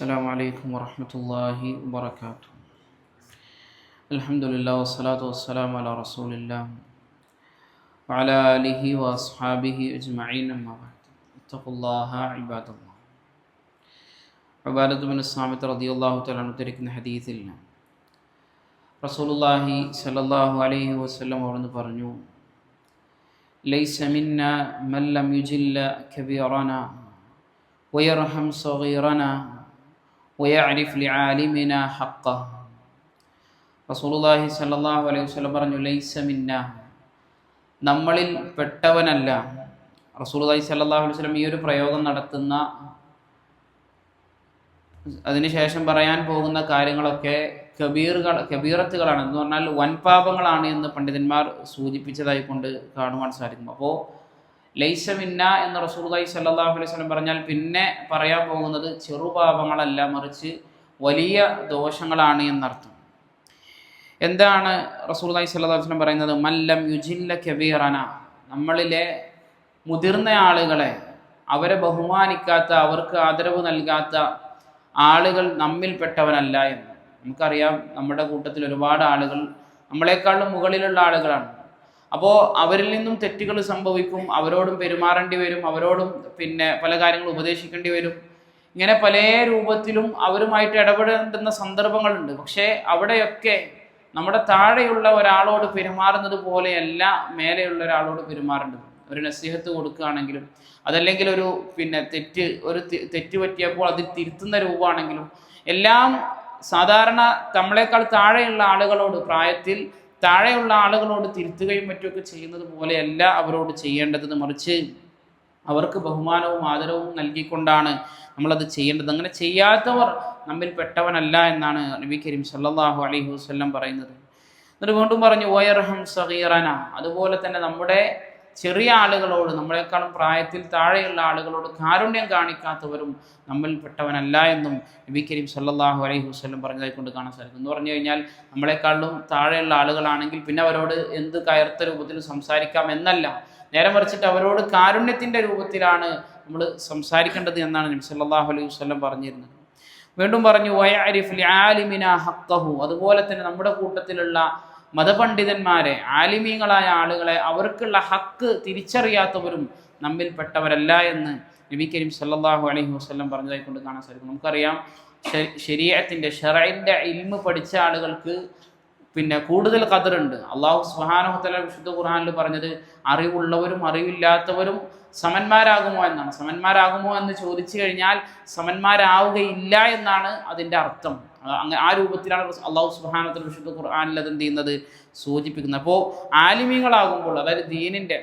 السلام عليكم ورحمة الله وبركاته. الحمد لله والصلاة والسلام على رسول الله وعلى آله وأصحابه أجمعين أما بعد. اتقوا الله عباد الله. عبادة بن الصامت رضي الله تعالى عنه ഉദ്ധരിക്കുന്ന ഹദീസിൽ റസൂലുള്ളാഹി സ്വല്ലല്ലാഹു അലൈഹി വസല്ലം അവിടുന്ന് പറഞ്ഞു, ലൈസ മിന്ന മൻ ലം യുജില്ല കബീറന വയർഹം സഗീറന വയഅരിഫ് ലിആലിമിന ഹഖ്ഖഹ്. റസൂലുള്ളാഹി സ്വല്ലല്ലാഹു അലൈഹി വസല്ലം പറഞ്ഞു, ലൈസ മിന്ന, നമ്മളിൽ പെട്ടവനല്ല. റസൂലുള്ളാഹി സ്വല്ലല്ലാഹു അലൈഹി വസല്ലം ഈ ഒരു പ്രയോഗം നടത്തുന്ന അതിനുശേഷം പറയാൻ പോകുന്ന കാര്യങ്ങളൊക്കെ കബീറത്തുകളാണ്, എന്ന് പറഞ്ഞാൽ വൻപാപങ്ങളാണ് എന്ന് പണ്ഡിതന്മാർ സൂചിപ്പിച്ചതായി കൊണ്ട് കാണുവാൻ സാധിക്കും. അപ്പോൾ ലൈസ മിന്ന എന്ന് റസൂലുള്ളാഹി സ്വല്ലല്ലാഹു അലൈഹി വസല്ലം പറഞ്ഞാൽ പിന്നെ പറയാൻ പോകുന്നത് ചെറുപാപങ്ങളല്ല, മറിച്ച് വലിയ ദോഷങ്ങളാണ് എന്നർത്ഥം. എന്താണ് റസൂലുള്ളാഹി സ്വല്ലല്ലാഹു അലൈഹി വസല്ലം പറയുന്നത്? മല്ലം യുജില്ല കബീറന, നമ്മളിലെ മുതിർന്ന ആളുകളെ, അവരെ ബഹുമാനിക്കാത്ത, അവർക്ക് ആദരവ് നൽകാത്ത ആളുകൾ നമ്മിൽപ്പെട്ടവനല്ല എന്ന്. നമുക്കറിയാം, നമ്മുടെ കൂട്ടത്തിൽ ഒരുപാട് ആളുകൾ നമ്മളെക്കാളും മുകളിലുള്ള ആളുകളാണ്. അപ്പോൾ അവരിൽ നിന്നും തെറ്റുകൾ സംഭവിക്കും, അവരോടും പെരുമാറേണ്ടി വരും, അവരോടും പല കാര്യങ്ങൾ ഉപദേശിക്കേണ്ടി വരും. ഇങ്ങനെ പല രൂപത്തിലും അവരുമായിട്ട് ഇടപെടേണ്ടുന്ന സന്ദർഭങ്ങളുണ്ട്. പക്ഷേ അവിടെയൊക്കെ നമ്മുടെ താഴെയുള്ള ഒരാളോട് പെരുമാറുന്നത് പോലെയല്ല മേലെയുള്ള ഒരാളോട് പെരുമാറേണ്ടത്. ഒരു നസീഹത്ത് കൊടുക്കുകയാണെങ്കിലും, അതല്ലെങ്കിൽ ഒരു തെറ്റ് പറ്റിയപ്പോൾ അത് തിരുത്തുന്ന രൂപമാണെങ്കിലും എല്ലാം സാധാരണ നമ്മളെക്കാൾ താഴെയുള്ള ആളുകളോട്, പ്രായത്തിൽ താഴെയുള്ള ആളുകളോട് തിരുത്തുകയും മറ്റുമൊക്കെ ചെയ്യുന്നത് പോലെയല്ല അവരോട് ചെയ്യേണ്ടത്, മറിച്ച് അവർക്ക് ബഹുമാനവും ആദരവും നൽകിക്കൊണ്ടാണ് നമ്മളത് ചെയ്യേണ്ടത്. അങ്ങനെ ചെയ്യാത്തവർ നമ്മിൽ പെട്ടവനല്ല എന്നാണ് നബി കരീം സല്ലല്ലാഹു അലൈഹി വസല്ലം പറയുന്നത്. എന്നിട്ട് വീണ്ടും പറഞ്ഞു, വയർഹം സഗീറന, അതുപോലെ തന്നെ നമ്മുടെ ചെറിയ ആളുകളോട്, നമ്മളെക്കാളും പ്രായത്തിൽ താഴെയുള്ള ആളുകളോട് കാരുണ്യം കാണിക്കാത്തവരും നമ്മിൽ പെട്ടവനല്ല എന്നും നബി കരീം സല്ലല്ലാഹു അലൈഹി വസല്ലം പറഞ്ഞതായി കൊണ്ട് കാണാൻ സാധിക്കും. എന്ന് പറഞ്ഞു കഴിഞ്ഞാൽ നമ്മളെക്കാളും താഴെയുള്ള ആളുകളാണെങ്കിൽ പിന്നെ അവരോട് എന്ത് കയർത്ത രൂപത്തിൽ സംസാരിക്കാം എന്നല്ല, നേരെ മറിച്ചിട്ട് അവരോട് കാരുണ്യത്തിൻ്റെ രൂപത്തിലാണ് നമ്മൾ സംസാരിക്കേണ്ടത് എന്നാണ് നബി സല്ലല്ലാഹു അലൈഹി വസല്ലം പറഞ്ഞിരുന്നത്. വീണ്ടും പറഞ്ഞു, വയഅരിഫ് ലിആലിമിന ഹഖ്ഖഹു, അതുപോലെ തന്നെ നമ്മുടെ കൂട്ടത്തിലുള്ള മതപണ്ഡിതന്മാരെ, ആലിമീങ്ങളായ ആളുകളെ, അവർക്കുള്ള ഹക്ക് തിരിച്ചറിയാത്തവരും നമ്മിൽപ്പെട്ടവരല്ല എന്ന് നബി കരീം സല്ലല്ലാഹു അലൈഹി വസല്ലം പറഞ്ഞതായി കൊണ്ട് കാണാൻ സാധിക്കും. നമുക്കറിയാം, ശരീഅത്തിന്റെ ഇൽമ് പഠിച്ച ആളുകൾക്ക് കൂടുതൽ ഖദറുണ്ട്. അല്ലാഹു സുബ്ഹാനഹു വ തആല വിശുദ്ധ ഖുർആനിൽ പറഞ്ഞത് അറിവുള്ളവരും അറിവില്ലാത്തവരും സമന്മാരാകുമോ എന്നാണ്. സമന്മാരാകുമോ എന്ന് ചോദിച്ചു കഴിഞ്ഞാൽ സമന്മാരാവുകയില്ല എന്നാണ് അതിൻ്റെ അർത്ഥം. ആ രൂപത്തിലാണ് അല്ലാഹു സുബ്ഹാനഹു വ തആല വിശുദ്ധ ഖുർആനിൽ അത് എന്ത് ചെയ്യുന്നത്, സൂചിപ്പിക്കുന്നത്. അപ്പോൾ ആലിമീങ്ങളാകുമ്പോൾ, അതായത് ദീനിൻ്റെ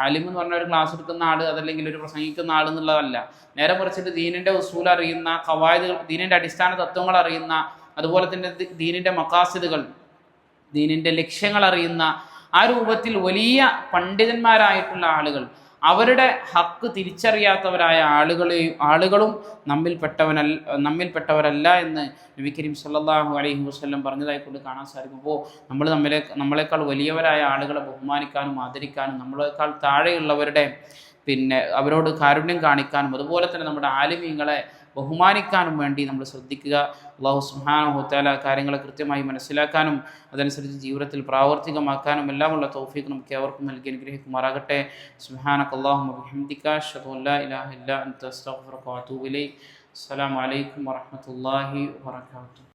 ആലിം എന്ന് പറഞ്ഞ ഒരു ക്ലാസ് എടുക്കുന്ന ആൾ, അതല്ലെങ്കിൽ ഒരു പ്രസംഗിക്കുന്ന ആൾ എന്നുള്ളതല്ല, നേരെ മറിച്ചിട്ട് ദീനിൻ്റെ ഉസൂൽ അറിയുന്ന, ഖവായിദുകൾ, ദീനിൻ്റെ അടിസ്ഥാന തത്വങ്ങൾ അറിയുന്ന, അതുപോലെ തന്നെ ദീനിൻ്റെ മഖാസിദുകൾ, ദീനിൻ്റെ ലക്ഷ്യങ്ങൾ അറിയുന്ന ആ രൂപത്തിൽ വലിയ പണ്ഡിതന്മാരായിട്ടുള്ള ആളുകൾ, അവരുടെ ഹക്ക് തിരിച്ചറിയാത്തവരായ ആളുകളും നമ്മിൽപ്പെട്ടവരല്ല എന്ന് നബി കരീം സല്ലല്ലാഹു അലൈഹി വസല്ലം പറഞ്ഞതായി കൊണ്ട് കാണാൻ സാധിക്കും. അപ്പോൾ നമ്മൾ നമ്മളെക്കാൾ വലിയവരായ ആളുകളെ ബഹുമാനിക്കാനും ആദരിക്കാനും, നമ്മളെക്കാൾ താഴെയുള്ളവരുടെ അവരോട് കാരുണ്യം കാണിക്കാനും, അതുപോലെ തന്നെ നമ്മുടെ ആലിമീങ്ങളെ ബഹുമാനിക്കാനും വേണ്ടി നമ്മൾ ശ്രദ്ധിക്കുക. അല്ലാഹു സുബ്ഹാനഹു വ തആല കാര്യങ്ങളെ കൃത്യമായി മനസ്സിലാക്കാനും അതനുസരിച്ച് ജീവിതത്തിൽ പ്രാവർത്തികമാക്കാനും എല്ലാമുള്ള തൗഫീഖ് നമുക്ക് ഏവർക്കും നൽകി അനുഗ്രഹിക്കുമാറാകട്ടെ. സുബ്ഹാനകല്ലാഹുമ്മ വബിഹംദിക അശ്ഹദു അല്ലാ ഇലാഹ ഇല്ലാ അൻത അസ്തഗ്ഫിറുക വഅതൂബു ഇലൈക്. അസ്സലാമു അലൈക്കും വറഹ്മത്തുള്ളാഹി വബറകാതുഹു.